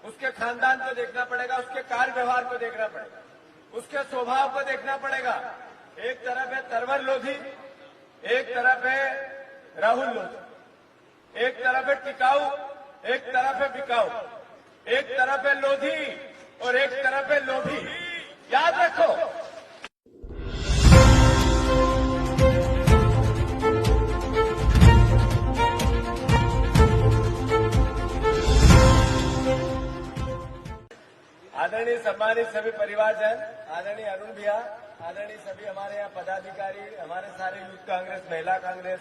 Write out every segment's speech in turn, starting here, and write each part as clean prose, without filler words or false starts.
उसके खानदान को देखना पड़ेगा, उसके कार्य व्यवहार को देखना पड़ेगा, उसके स्वभाव को देखना पड़ेगा। एक तरफ है तरवर लोधी, एक तरफ है राहुल लोधी, एक तरफ है टिकाऊ, एक तरफ है बिकाऊ, एक तरफ है लोधी और एक तरफ है लोभी। याद रखो। आदरणीय सम्मानित सभी परिवारजन, आदरणीय अरुण भैया, आदरणीय सभी हमारे यहाँ पदाधिकारी, हमारे सारे यूथ कांग्रेस, महिला कांग्रेस,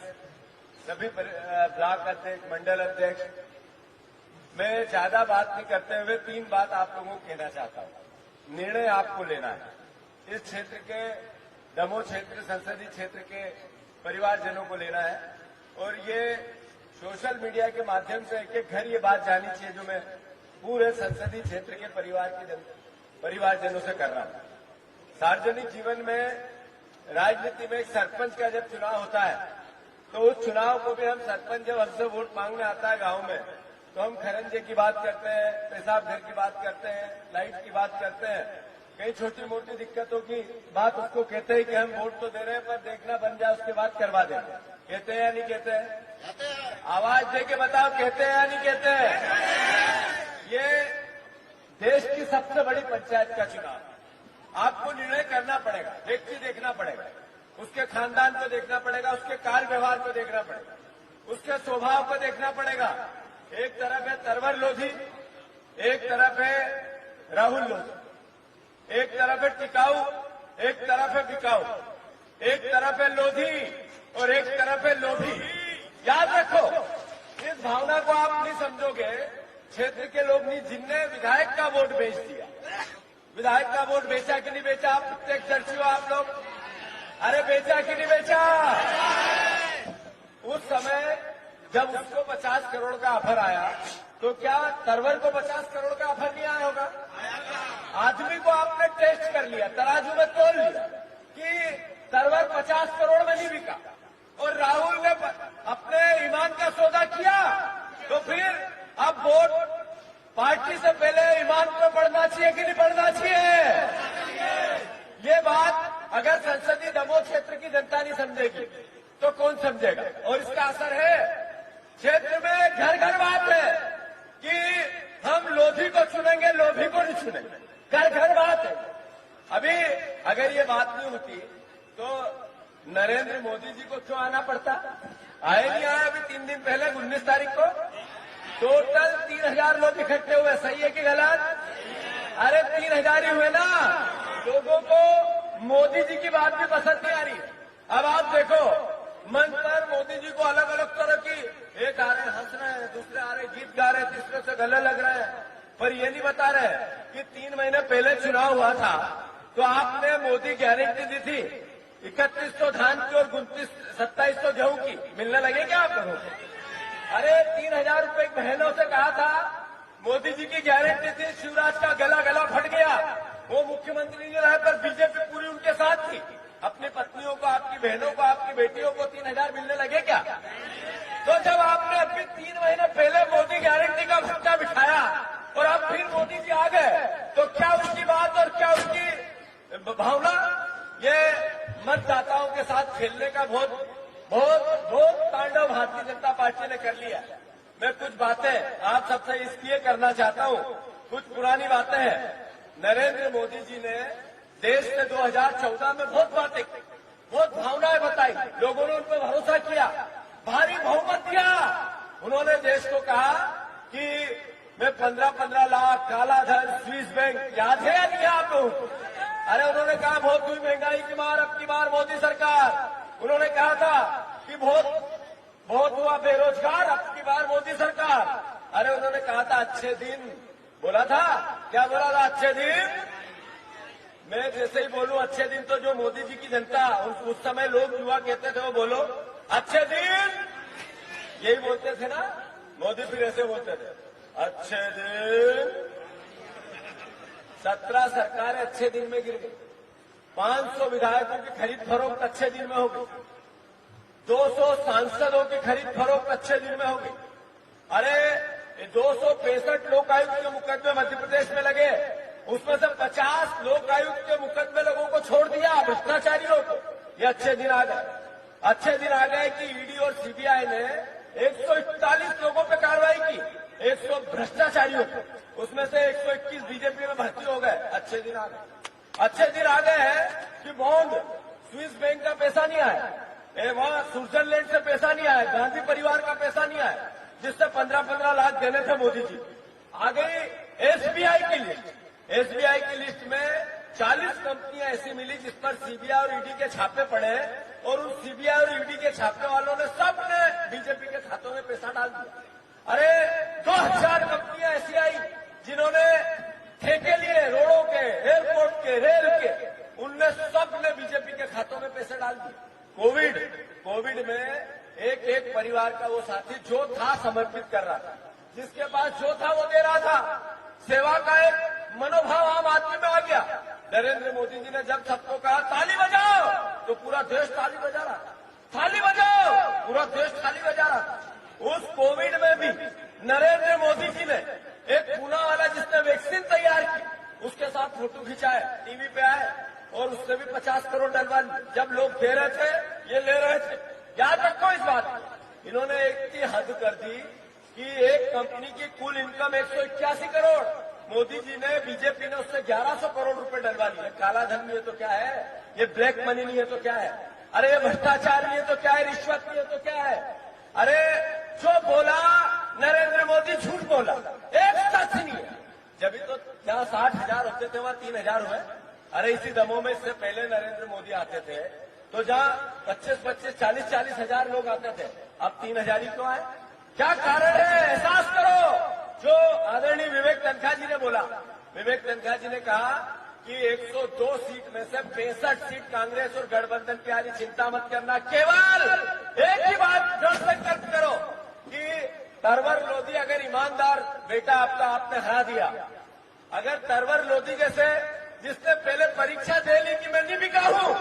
सभी ब्लॉक अध्यक्ष, मंडल अध्यक्ष, मैं ज्यादा बात नहीं करते हुए 3 बात आप लोगों को कहना चाहता हूँ। निर्णय आपको लेना है। इस क्षेत्र के दमोह क्षेत्र, संसदीय क्षेत्र के परिवारजनों को लेना है और ये सोशल मीडिया के माध्यम से एक एक घर ये बात जानी चाहिए जो मैं पूरे संसदीय क्षेत्र के परिवारजनों से कर रहा हूं। सार्वजनिक जीवन में, राजनीति में एक सरपंच का जब चुनाव होता है तो उस चुनाव को भी हम सरपंच जब हमसे वोट मांगने आता है गांव में तो हम खरंजे की बात करते हैं, पेशाब घर की बात करते हैं, लाइट की बात करते हैं, कई छोटी मोटी दिक्कतों की बात उसको कहते हैं कि हम वोट तो दे रहे हैं पर देखना बन जाए उसके बाद करवा देंगे। कहते हैं या नहीं कहते हैं? आवाज दे के बताओ, कहते हैं या नहीं कहते हैं? ये देश की सबसे बड़ी पंचायत का चुनाव। आपको निर्णय करना पड़ेगा, व्यक्ति देखना पड़ेगा, उसके खानदान को देखना पड़ेगा, उसके कार्य व्यवहार को देखना पड़ेगा, उसके स्वभाव को देखना पड़ेगा। एक तरफ है तरवर लोधी, एक तरफ है राहुल लोधी, एक तरफ है टिकाऊ, एक तरफ है बिकाऊ, एक तरफ है लोधी और एक तरफ है लोभी। याद रखो। इस भावना को आप नहीं समझोगे, क्षेत्र के लोग नहीं, जिनने विधायक का वोट बेच दिया। विधायक का वोट बेचा कि नहीं बेचा? आप प्रत्यक्षदर्शी हो आप लोग। अरे बेचा कि नहीं बेचा? उस समय जब उसको 50 करोड़ का ऑफर आया तो क्या तरवर को 50 करोड़ का ऑफर नहीं आया होगा? आदमी को आपने टेस्ट कर लिया, तराजू में तोल लिया कि तरवर 50 करोड़ में नहीं बिका और राहुल ने अपने ईमान का सौदा किया, तो फिर अब वोट पार्टी से पहले ईमान को बढ़ना चाहिए कि नहीं बढ़ना चाहिए? ये बात अगर संसदीय दमोह क्षेत्र की जनता नहीं समझेगी तो कौन समझेगा? और इसका असर है क्षेत्र में, घर घर बात है कि हम लोधी को चुनेंगे, लोभी को नहीं चुनेंगे। घर घर बात है। अभी अगर ये बात नहीं होती तो नरेंद्र मोदी जी को क्यों आना पड़ता? आए नहीं आए अभी 3 दिन पहले 19 तारीख को टोटल 3000 लोग इकट्ठे हुए। सही है कि गलत? अरे 3000 ही हुए ना। लोगों को मोदी जी की बात भी पसंद नहीं आ रही। अब आप देखो, मंच पर मोदी जी को अलग अलग तरह की, एक आ रहे हंस रहे हैं, दूसरे आ रहे गीत गा रहे हैं, तीसरे से गले लग रहे हैं, पर ये नहीं बता रहे कि 3 महीने पहले चुनाव हुआ था तो आपने मोदी गारंटी दी थी 3100 धान की और 2700 गेहूं की। मिलने लगे क्या आप लोगों को? अरे 3000 रुपए बहनों से कहा था, मोदी जी की गारंटी थी, शिवराज का गला फट गया। वो मुख्यमंत्री नहीं रहे पर बीजेपी पूरी उनके साथ थी। अपनी पत्नियों को, आपकी बहनों को, आपकी बेटियों को 3000 मिलने लगे क्या? तो जब आपने अभी 3 महीने पहले मोदी गारंटी का भत्ता बिठाया और अब फिर मोदी जी आ गए तो क्या उनकी बात और क्या उनकी भावना, ये मतदाताओं के साथ खेलने का बहुत तांडव भारतीय जनता पार्टी ने कर लिया। मैं कुछ बातें आप सबसे इसलिए करना चाहता हूं, कुछ पुरानी बातें हैं। नरेंद्र मोदी जी ने देश में 2014 में बहुत बातें, बहुत भावनाएं बताई, लोगों ने उन पर भरोसा किया, भारी बहुमत दिया। उन्होंने देश को कहा कि मैं 15-15 लाख काला धन, स्विस बैंक, याद है या नहीं आपको? अरे उन्होंने कहा बहुत हुई महंगाई की मार, अब की बार मोदी सरकार। उन्होंने कहा था कि बहुत हुआ बेरोजगार, अब की बार मोदी सरकार। अरे उन्होंने कहा था अच्छे दिन, बोला था, क्या बोला था? अच्छे दिन। मैं जैसे ही बोलूं अच्छे दिन तो जो मोदी जी की जनता, उस समय लोग युवा कहते थे वो बोलो अच्छे दिन, यही बोलते थे ना। मोदी फिर ऐसे बोलते थे अच्छे दिन। 17 सरकारें अच्छे दिन में गिर गई, 500 विधायकों की खरीद फरोख्त अच्छे दिन में हो गई, 200 सांसदों की खरीद फरोख्त अच्छे दिन में हो गई। अरे ये 265 लोकायुक्त के मुकदमे मध्य प्रदेश में लगे, उसमें से 50 लोकायुक्त के मुकदमे लोगों को छोड़ दिया, भ्रष्टाचारियों को। ये अच्छे दिन आ गए, अच्छे दिन आ गए कि ईडी और सीबीआई ने 141 लोगों पे कार्रवाई की, 100 भ्रष्टाचारियों को, उसमें से 121 बीजेपी में भर्ती हो गए। अच्छे दिन आ गए, अच्छे दिन आ गए हैं कि बॉन्ड स्विस बैंक का पैसा नहीं आया, वहां स्विट्जरलैंड से पैसा नहीं आया, गांधी परिवार का पैसा नहीं आया, जिससे 15-15 लाख देने थे मोदी जी। आ गई एसबीआई की लिस्ट, एसबीआई की लिस्ट में 40 कंपनियां ऐसी मिली जिस पर सीबीआई और ईडी के छापे पड़े, और उन सीबीआई और ईडी के छापे वालों ने सबने बीजेपी के खातों में पैसा डाल दिया। अरे 2000 कंपनियां ऐसी आई जिन्होंने ठेके लिए रोडों के, एयरपोर्ट के, रेल के, उनने सबने बीजेपी के खातों में पैसे डाल दिए। कोविड में एक परिवार का वो साथी जो था समर्पित कर रहा था, जिसके पास जो था वो दे रहा था। सेवा का एक मनोभाव आम आदमी में आ गया। नरेंद्र मोदी जी ने जब सबको कहा ताली बजाओ, तो पूरा देश ताली बजा रहा था, ताली बजाओ, पूरा देश ताली बजा रहा था। उस कोविड में भी नरेंद्र मोदी जी ने एक पूना वाला जिसने वैक्सीन तैयार की, उसके साथ फोटो खिंचाए, टीवी पे आए, और उससे भी 50 करोड़ डलवा ली। जब लोग दे रहे थे, ये ले रहे थे। याद रखो इस बात को। इन्होंने इतनी हद कर दी कि एक कंपनी की कुल इनकम 181 करोड़, मोदी जी ने, बीजेपी ने उससे 1100 करोड़ रुपए डलवा लिए। काला धन नहीं है तो क्या है, ये ब्लैक मनी नहीं है तो क्या है, अरे ये भ्रष्टाचार नहीं है तो क्या है, रिश्वत नहीं है तो क्या है। अरे जो बोला नरेंद्र मोदी झूठ बोला, एक सच नहीं है। जब तो जहां 60,000 होते थे वहां 3,000 हुए। अरे इसी दमों में इससे पहले नरेंद्र मोदी आते थे तो जहां 25-25, 40-40 हजार लोग आते थे, अब 3,000 ही क्यों आए? क्या कारण है? एहसास करो। जो आदरणीय विवेक तन्खा जी ने बोला, विवेक तन्खा जी ने कहा कि 102 सीट में से 65 सीट कांग्रेस और गठबंधन की आ रही, चिंता मत करना, केवल एक ही बात दृढ़ संकल्प करो कि तरवर लोधी अगर ईमानदार बेटा आपका आपने हरा दिया, अगर तरवर लोधी जैसे जिसने पहले परीक्षा दे ली कि मैं नहीं बिका हूं,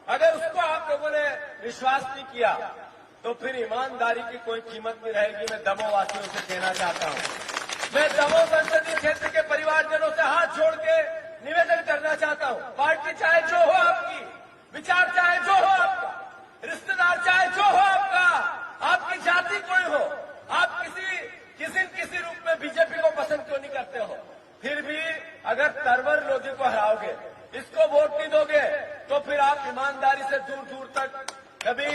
अगर उसको आप लोगों ने विश्वास नहीं किया, तो फिर ईमानदारी की कोई कीमत नहीं रहेगी। मैं दमोह वासियों से कहना चाहता हूं, मैं दमोह संसदीय क्षेत्र के परिवारजनों से हाथ जोड़ के निवेदन करना चाहता हूं, पार्टी चाहे जो हो आपकी, विचार चाहे जो हो आपका, रिश्तेदार चाहे जो हो आपका, आपकी जाति कोई हो, आप किसी रूप में बीजेपी को पसंद क्यों नहीं करते हो, फिर भी अगर तरवर लोधी को हराओगे, इसको वोट नहीं दोगे, तो फिर आप ईमानदारी से दूर दूर तक कभी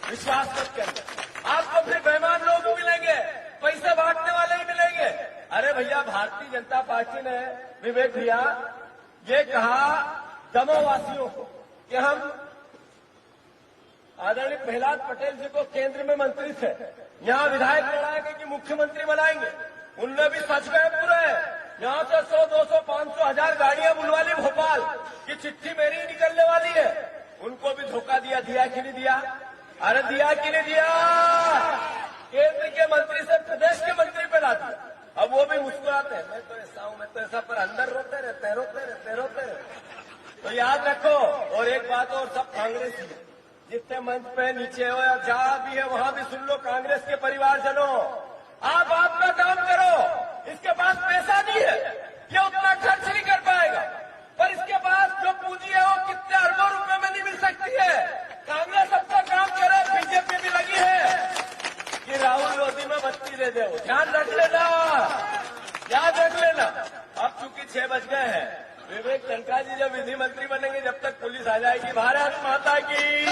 विश्वास मत करें। आपको फिर बेईमान लोग मिलेंगे, पैसे बांटने वाले ही मिलेंगे। अरे भैया, भारतीय जनता पार्टी ने, विवेक भैया, ये कहा दमोह वासियों को कि हम आदरणीय प्रहलाद पटेल जी को केंद्र में मंत्री थे, यहां विधायक बनाएंगे कि मुख्यमंत्री बनाएंगे। उनने भी सच गए पूरे। यहां से 100, 200, 500, 1000 गाड़ियां बुलवा ली भोपाल की चिट्ठी मेरी ही निकलने वाली है। उनको भी धोखा दिया कि नहीं दिया? अरे दिया कि नहीं दिया? केंद्र के मंत्री से प्रदेश के मंत्री पे ला दिया। अब वो भी मुस्कुराते हैं, मैं तो ऐसा हूं, मैं तो ऐसा, पर अंदर रोते रहते। तो याद रखो। और एक बात और, सब कांग्रेस ही, जितने मंच पे नीचे हो या जहां भी है वहां भी सुन लो, कांग्रेस के परिवारजनों, आप आपका काम करो। इसके पास पैसा नहीं है, ये उतना खर्च नहीं कर पाएगा, पर इसके पास जो पूंजी है वो कितने अरबों रुपए में नहीं मिल सकती है। कांग्रेस अपना काम करे, बीजेपी भी लगी है कि राहुल लोधी में बत्ती दे दो। ध्यान रख लेना, याद रख लेना। अब चूंकि 6 बज गए हैं, विवेक तन्खा जी जब विधि मंत्री बनेंगे, जब तक पुलिस आ जाएगी। भारत माता की